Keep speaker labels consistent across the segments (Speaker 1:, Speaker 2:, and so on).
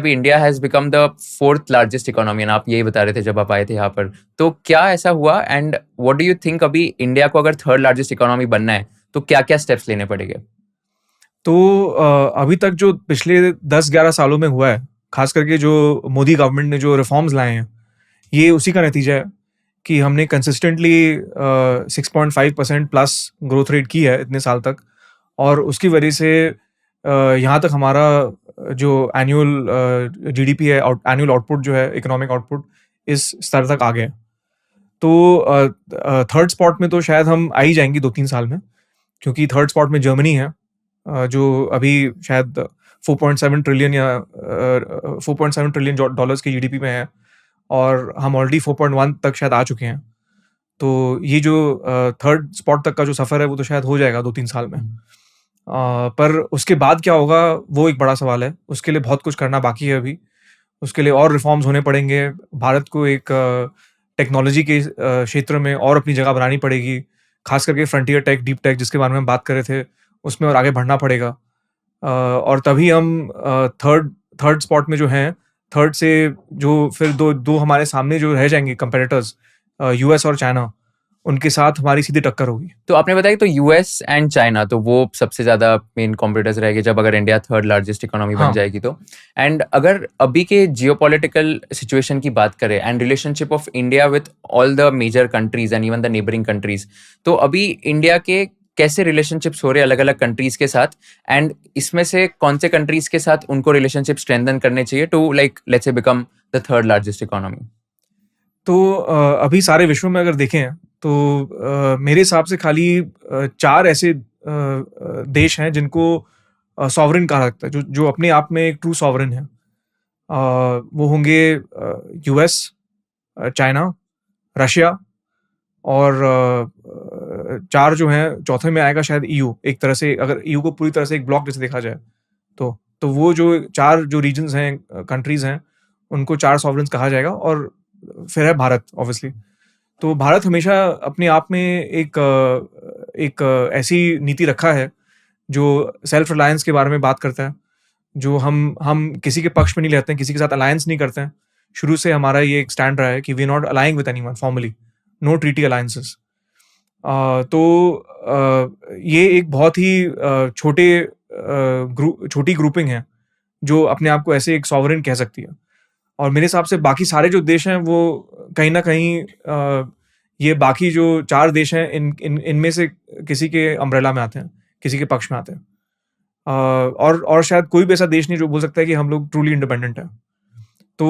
Speaker 1: अभी India has become the fourth largest economy and आप यही बता रहे थे जब आप आए थे यहाँ पर। तो क्या ऐसा हुआ and what do you think अभी इंडिया को अगर थर्ड लार्जेस्ट इकोनॉमी बनना है तो क्या-क्या स्टेप्स लेने पड़ेंगे?
Speaker 2: तो अभी तक जो पिछले 10-11 सालों में हुआ है, खास करके जो मोदी गवर्नमेंट ने जो रिफॉर्म्स लाए हैं, ये उसी का नतीजा है कि हमने कंसिस्टेंटली 6.5% प्लस ग्रोथ रेट की है इतने साल तक। और उसकी वजह से यहाँ तक हमारा जो एनुअल जीडीपी है, एनुअल आउटपुट जो है, इकोनॉमिक आउटपुट, इस स्तर तक आ गया है। तो थर्ड स्पॉट में तो शायद हम आ ही जाएंगे 2-3 साल में, क्योंकि थर्ड स्पॉट में जर्मनी है, जो अभी शायद 4.7 ट्रिलियन या 4.7 ट्रिलियन डॉलर्स के जीडीपी में है, और हम ऑलरेडी 4.1 तक शायद आ चुके हैं। तो ये जो थर्ड स्पॉट तक का जो सफ़र है वो तो शायद हो जाएगा 2-3 साल में। पर उसके बाद क्या होगा वो एक बड़ा सवाल है। उसके लिए बहुत कुछ करना बाकी है अभी। उसके लिए और रिफॉर्म्स होने पड़ेंगे। भारत को एक टेक्नोलॉजी के क्षेत्र में और अपनी जगह बनानी पड़ेगी, खास करके फ्रंटियर टेक, डीप टेक, जिसके बारे में हम बात कर रहे थे, उसमें और आगे बढ़ना पड़ेगा। और तभी हम थर्ड थर्ड स्पॉट में जो हैं, थर्ड से जो फिर दो दो हमारे सामने जो रह जाएंगे कंपेटिटर्स, यूएस और चाइना, उनके साथ हमारी सीधी टक्कर होगी।
Speaker 1: तो आपने बताया तो यूएस एंड चाइना तो वो सबसे ज़्यादा मेन कॉम्पिटिटर्स रहेंगे जब अगर इंडिया थर्ड लार्जेस्ट इकोनॉमी बन
Speaker 2: हाँ।
Speaker 1: जाएगी तो। एंड अगर अभी के जियोपॉलिटिकल सिचुएशन की बात करें and relationship of India with all the major countries and even the neighbouring countries, तो अभी इंडिया के कैसे रिलेशनशिप्स हो रहे अलग अलग कंट्रीज के साथ एंड इसमें से कौन से कंट्रीज के साथ उनको रिलेशनशिप स्ट्रेंथन करने चाहिए to like let's say become the third largest economy?
Speaker 2: तो अभी सारे विश्व में अगर देखें तो मेरे हिसाब से खाली 4 ऐसे देश हैं जिनको सॉवरेन कहा जाता है, जो जो अपने आप में एक ट्रू सॉवरेन है। वो होंगे यूएस, चाइना, रशिया, और 4 जो हैं, चौथे में आएगा शायद ईयू। एक तरह से अगर ईयू को पूरी तरह से एक ब्लॉक जैसे देखा जाए तो वो जो 4 जो रीजन्स हैं, कंट्रीज हैं, उनको 4 सॉवरेन्स कहा जाएगा। और फिर है भारत, ऑब्वियसली। तो भारत हमेशा अपने आप में एक ऐसी नीति रखा है जो सेल्फ रिलायंस के बारे में बात करता है, जो हम किसी के पक्ष में नहीं रहते हैं, किसी के साथ अलायंस नहीं करते हैं। शुरू से हमारा ये एक स्टैंड रहा है कि we not aligning with anyone formally, no treaty alliances. तो ये एक बहुत ही छोटी ग्रुपिंग है जो अपने आप को ऐसे एक सॉवरेन कह सकती है। और मेरे हिसाब से बाकी सारे जो देश हैं वो कहीं ना कहीं ये बाकी जो 4 देश हैं, इनमें से किसी के अम्ब्रेला में आते हैं, किसी के पक्ष में आते हैं। और शायद कोई भी ऐसा देश नहीं जो बोल सकता है कि हम लोग ट्रूली इंडिपेंडेंट हैं। तो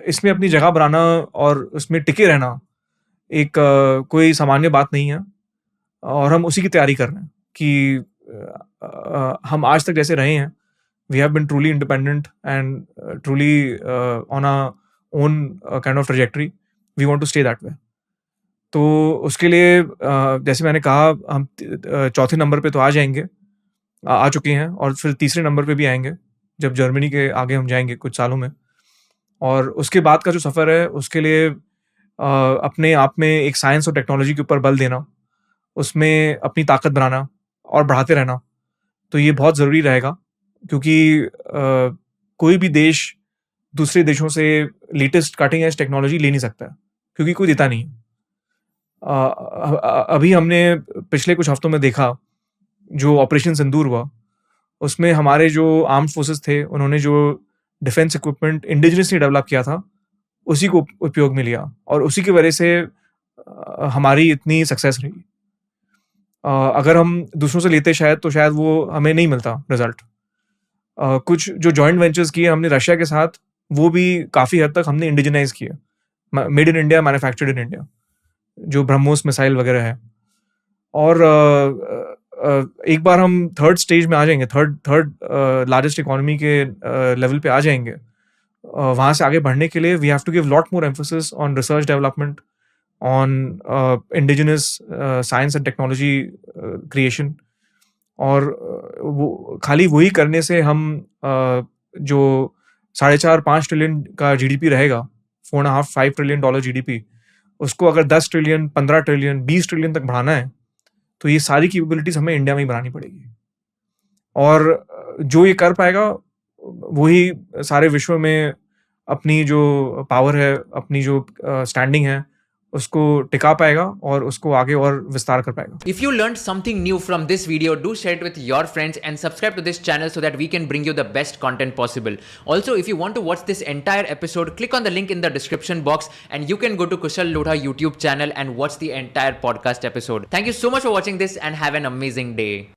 Speaker 2: इसमें अपनी जगह बनाना और उसमें टिके रहना एक कोई सामान्य बात नहीं है। और हम उसी की तैयारी कर रहे हैं कि हम आज तक जैसे रहे हैं, we have been truly independent and truly on a own kind of trajectory. We want to stay that way. तो उसके लिए जैसे मैंने कहा, हम चौथे नंबर पे तो आ जाएंगे, आ चुके हैं, और फिर तीसरे नंबर पे भी आएंगे जब जर्मनी के आगे हम जाएंगे कुछ सालों में। और उसके बाद का जो सफ़र है, उसके लिए अपने आप में एक साइंस और टेक्नोलॉजी के ऊपर बल देना, उसमें अपनी ताकत बनाना और बढ़ाते रहना, तो ये बहुत ज़रूरी रहेगा। क्योंकि कोई भी देश दूसरे देशों से लेटेस्ट कटिंग एज टेक्नोलॉजी ले नहीं सकता है, क्योंकि कोई देता नहीं है। अभी हमने पिछले कुछ हफ्तों में देखा, जो ऑपरेशन सिंदूर हुआ, उसमें हमारे जो आर्म्ड फोर्सेस थे, उन्होंने जो डिफेंस इक्विपमेंट इंडिजिनसली डेवलप किया था, उसी को उपयोग में लिया, और उसी की वजह से हमारी इतनी सक्सेस रही। अगर हम दूसरों से लेते शायद, तो शायद वो हमें नहीं मिलता रिजल्ट। कुछ जो जॉइंट वेंचर्स किए हमने रशिया के साथ, वो भी काफ़ी हद तक हमने इंडिजिनाइज किए, made in India, manufactured in India, जो ब्रह्मोस मिसाइल वगैरह है। और एक बार हम थर्ड स्टेज में आ जाएंगे, थर्ड लार्जेस्ट इकोनॉमी के लेवल पे आ जाएंगे, वहाँ से आगे बढ़ने के लिए we have to give lot more emphasis on research development, on indigenous science and technology creation. और वो खाली वही करने से हम जो 4.5-5 ट्रिलियन का जीडीपी रहेगा, 4.5-5 ट्रिलियन डॉलर जीडीपी, उसको अगर 10 ट्रिलियन, 15 ट्रिलियन, 20 ट्रिलियन तक बढ़ाना है, तो ये सारी कैपेबिलिटीज हमें इंडिया में ही बनानी पड़ेगी। और जो ये कर पाएगा, वही सारे विश्व में अपनी जो पावर है, अपनी जो स्टैंडिंग है, उसको टिका पाएगा और उसको आगे और विस्तार कर पाएगा।
Speaker 1: If you learned something new from this video, do share it with your friends and subscribe to this channel so that we can bring you the best content possible. Also, if you want to watch this entire episode, click on the link in the description box and you can go to Kushal Lodha YouTube channel and watch the entire podcast episode. Thank you so much for watching this and have an amazing day.